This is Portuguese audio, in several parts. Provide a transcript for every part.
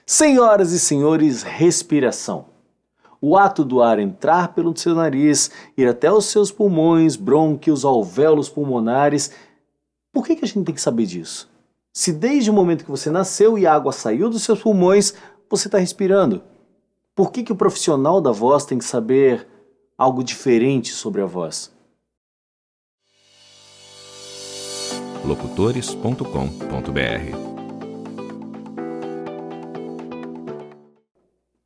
Senhoras e senhores, respiração. O ato do ar entrar pelo seu nariz, ir até os seus pulmões, brônquios, alvéolos pulmonares. Por que a gente tem que saber disso? Se desde o momento que você nasceu e a água saiu dos seus pulmões, você está respirando. Por que o profissional da voz tem que saber algo diferente sobre a voz? locutores.com.br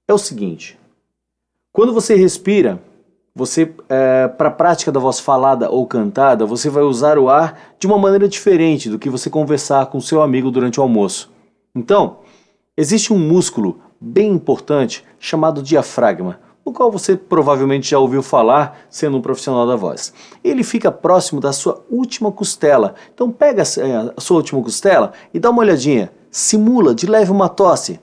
É o seguinte, quando você respira, para a prática da voz falada ou cantada, você vai usar o ar de uma maneira diferente do que você conversar com seu amigo durante o almoço. Então, existe um músculo bem importante chamado diafragma, o qual você provavelmente já ouviu falar sendo um profissional da voz. Ele fica próximo da sua última costela. Então pega a sua última costela e dá uma olhadinha, simula de leve uma tosse.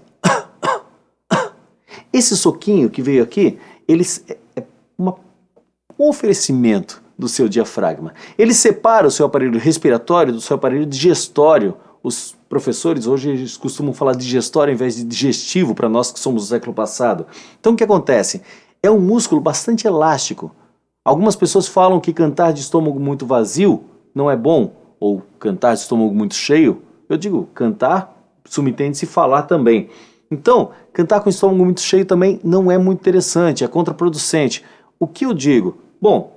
Esse soquinho que veio aqui, é um oferecimento do seu diafragma. Ele separa o seu aparelho respiratório do seu aparelho digestório. Os professores hoje eles costumam falar digestório ao invés de digestivo para nós que somos do século passado. Então o que acontece? É um músculo bastante elástico. Algumas pessoas falam que cantar de estômago muito vazio não é bom, ou cantar de estômago muito cheio. Eu digo, cantar subentende-se falar também. Então, cantar com o estômago muito cheio também não é muito interessante, é contraproducente. O que eu digo? Bom,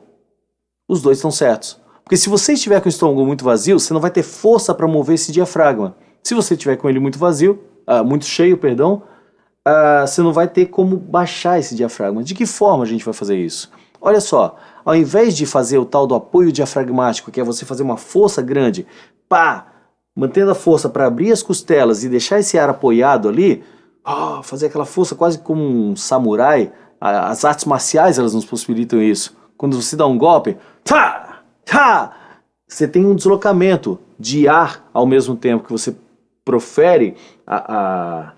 os dois estão certos. Porque se você estiver com o estômago muito vazio, você não vai ter força para mover esse diafragma. Se você estiver com ele muito cheio, você não vai ter como baixar esse diafragma. De que forma a gente vai fazer isso? Olha só, ao invés de fazer o tal do apoio diafragmático, que é você fazer uma força grande, mantendo a força para abrir as costelas e deixar esse ar apoiado ali, fazer aquela força quase como um samurai. As artes marciais elas nos possibilitam isso. Quando você dá um golpe, você tem um deslocamento de ar ao mesmo tempo que você profere a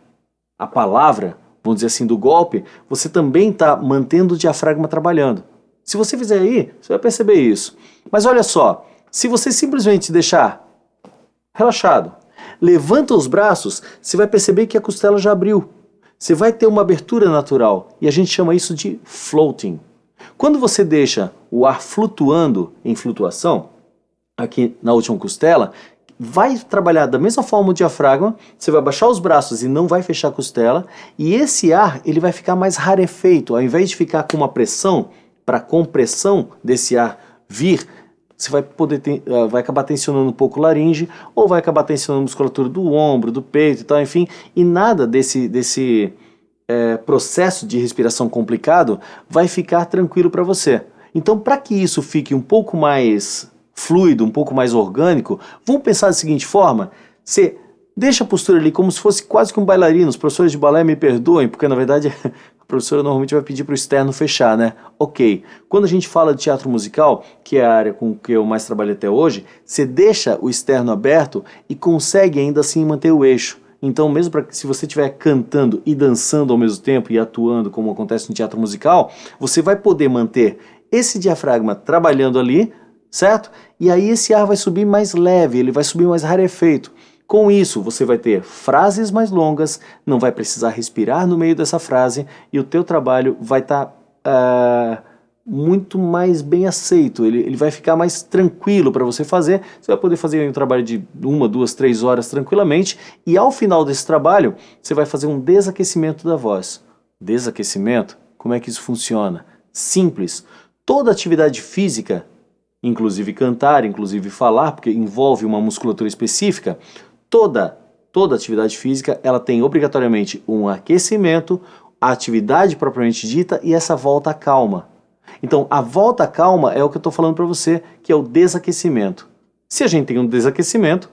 palavra, vamos dizer assim, do golpe, você também está mantendo o diafragma trabalhando. Se você fizer aí, você vai perceber isso. Mas olha só, se você simplesmente deixar relaxado, levanta os braços, você vai perceber que a costela já abriu. Você vai ter uma abertura natural e a gente chama isso de floating. Quando você deixa o ar flutuando em flutuação, aqui na última costela, vai trabalhar da mesma forma o diafragma, você vai baixar os braços e não vai fechar a costela, e esse ar ele vai ficar mais rarefeito, ao invés de ficar com uma pressão, para a compressão desse ar vir, você vai acabar tensionando um pouco a laringe, ou vai acabar tensionando a musculatura do ombro, do peito e tal, enfim, e nada desse processo de respiração complicado vai ficar tranquilo para você. Então, para que isso fique um pouco mais fluido, um pouco mais orgânico, vamos pensar da seguinte forma: você deixa a postura ali como se fosse quase que um bailarino. Os professores de balé me perdoem, porque na verdade a professora normalmente vai pedir para o externo fechar, né? Ok. Quando a gente fala de teatro musical, que é a área com que eu mais trabalhei até hoje, você deixa o externo aberto e consegue ainda assim manter o eixo. Então, mesmo se você estiver cantando e dançando ao mesmo tempo e atuando, como acontece no teatro musical, você vai poder manter esse diafragma trabalhando ali, certo? E aí esse ar vai subir mais leve, ele vai subir mais rarefeito. Com isso, você vai ter frases mais longas, não vai precisar respirar no meio dessa frase e o teu trabalho vai estar muito mais bem aceito, ele vai ficar mais tranquilo para você fazer. Você vai poder fazer um trabalho de 1, 2, 3 horas tranquilamente e ao final desse trabalho, você vai fazer um desaquecimento da voz. Desaquecimento? Como é que isso funciona? Simples. Toda atividade física, inclusive cantar, inclusive falar, porque envolve uma musculatura específica, toda atividade física ela tem obrigatoriamente um aquecimento, a atividade propriamente dita e essa volta à calma. Então a volta à calma é o que eu estou falando para você, que é o desaquecimento. Se a gente tem um desaquecimento,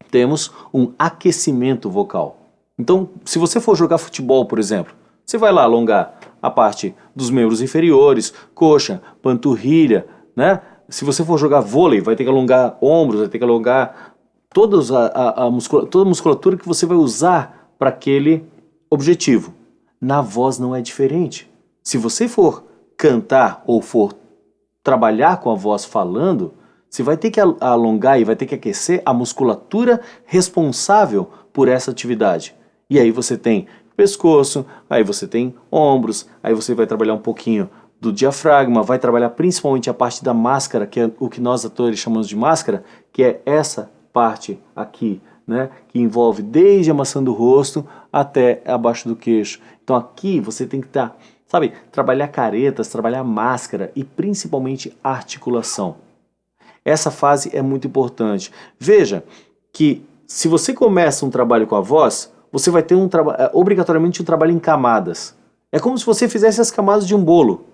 temos um aquecimento vocal. Então se você for jogar futebol, por exemplo, você vai lá alongar a parte dos membros inferiores, coxa, panturrilha, né? Se você for jogar vôlei, vai ter que alongar ombros, vai ter que alongar toda a musculatura que você vai usar para aquele objetivo. Na voz não é diferente. Se você for cantar ou for trabalhar com a voz falando, você vai ter que alongar e vai ter que aquecer a musculatura responsável por essa atividade. E aí você tem pescoço, aí você tem ombros, aí você vai trabalhar um pouquinho do diafragma, vai trabalhar principalmente a parte da máscara, que é o que nós atores chamamos de máscara, que é essa parte aqui, né, que envolve desde a maçã do rosto até abaixo do queixo. Então aqui você tem que estar, sabe, trabalhar caretas, trabalhar máscara e principalmente articulação. Essa fase é muito importante. Veja que se você começa um trabalho com a voz, você vai ter obrigatoriamente um trabalho em camadas. É como se você fizesse as camadas de um bolo.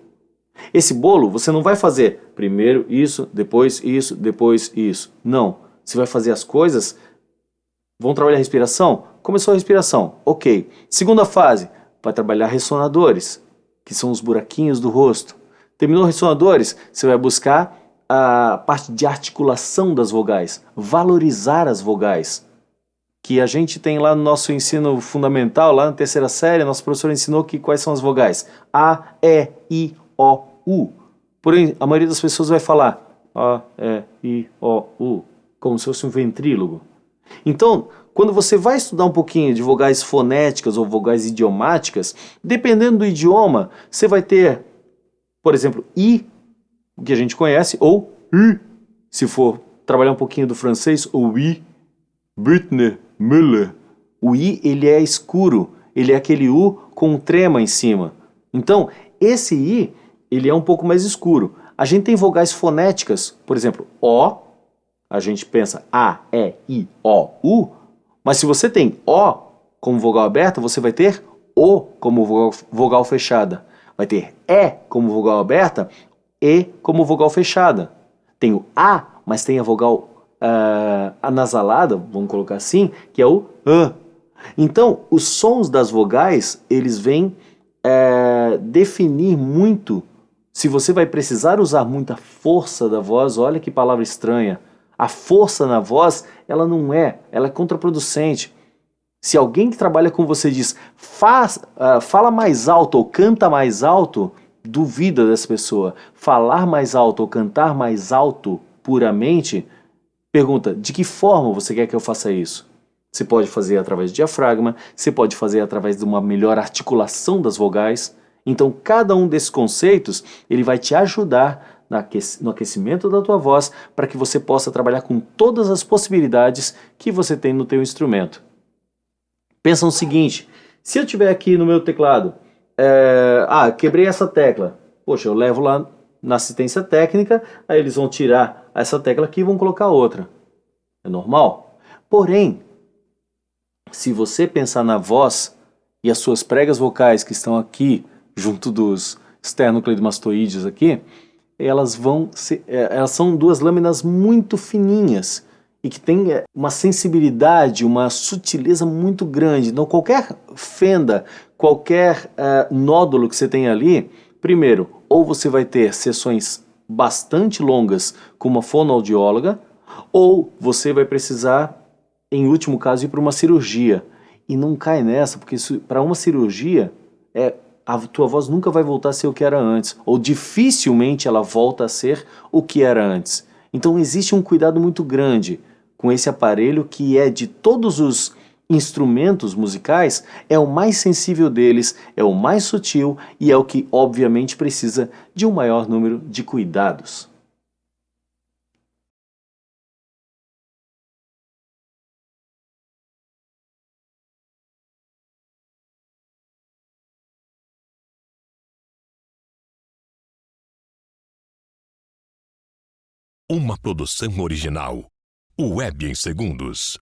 Esse bolo você não vai fazer primeiro isso, depois isso, depois isso. Não. Você vai fazer as coisas. Vão trabalhar a respiração? Começou a respiração. Ok. Segunda fase, vai trabalhar ressonadores, que são os buraquinhos do rosto. Terminou ressonadores, você vai buscar a parte de articulação das vogais, valorizar as vogais, que a gente tem lá no nosso ensino fundamental, lá na terceira série, nosso professor ensinou que quais são as vogais. A, E, I, O, U. Porém, a maioria das pessoas vai falar A, E, I, O, U, como se fosse um ventrílogo. Então, quando você vai estudar um pouquinho de vogais fonéticas ou vogais idiomáticas, dependendo do idioma, você vai ter, por exemplo, I, o que a gente conhece, ou I, se for trabalhar um pouquinho do francês, ou I, Britney, Müller. O I, ele é escuro, ele é aquele U com trema em cima. Então, esse I, ele é um pouco mais escuro. A gente tem vogais fonéticas, por exemplo, O, a gente pensa A, E, I, O, U, mas se você tem O como vogal aberta, você vai ter O como vogal fechada. Vai ter E como vogal aberta, E como vogal fechada. Tem o A, mas tem a vogal anasalada, vamos colocar assim, que é o A. Então, os sons das vogais, eles vêm definir muito se você vai precisar usar muita força da voz. Olha que palavra estranha. A força na voz, ela é contraproducente. Se alguém que trabalha com você diz, fala mais alto ou canta mais alto, duvida dessa pessoa. Falar mais alto ou cantar mais alto puramente, pergunta, de que forma você quer que eu faça isso? Você pode fazer através do diafragma, você pode fazer através de uma melhor articulação das vogais. Então, cada um desses conceitos, ele vai te ajudar no aquecimento da tua voz para que você possa trabalhar com todas as possibilidades que você tem no teu instrumento. Pensa no seguinte, se eu tiver aqui no meu teclado, quebrei essa tecla, poxa, eu levo lá na assistência técnica, aí eles vão tirar essa tecla aqui e vão colocar outra. É normal? Porém, se você pensar na voz e as suas pregas vocais que estão aqui, junto dos esternocleidomastoides aqui, elas são duas lâminas muito fininhas e que tem uma sensibilidade, uma sutileza muito grande. Então qualquer fenda, qualquer nódulo que você tem ali, primeiro, ou você vai ter sessões bastante longas com uma fonoaudióloga, ou você vai precisar, em último caso, ir para uma cirurgia. E não cai nessa, porque para uma cirurgia, a tua voz nunca vai voltar a ser o que era antes, ou dificilmente ela volta a ser o que era antes. Então existe um cuidado muito grande com esse aparelho que é de todos os instrumentos musicais, é o mais sensível deles, é o mais sutil e é o que obviamente precisa de um maior número de cuidados. Uma produção original. Web em Segundos.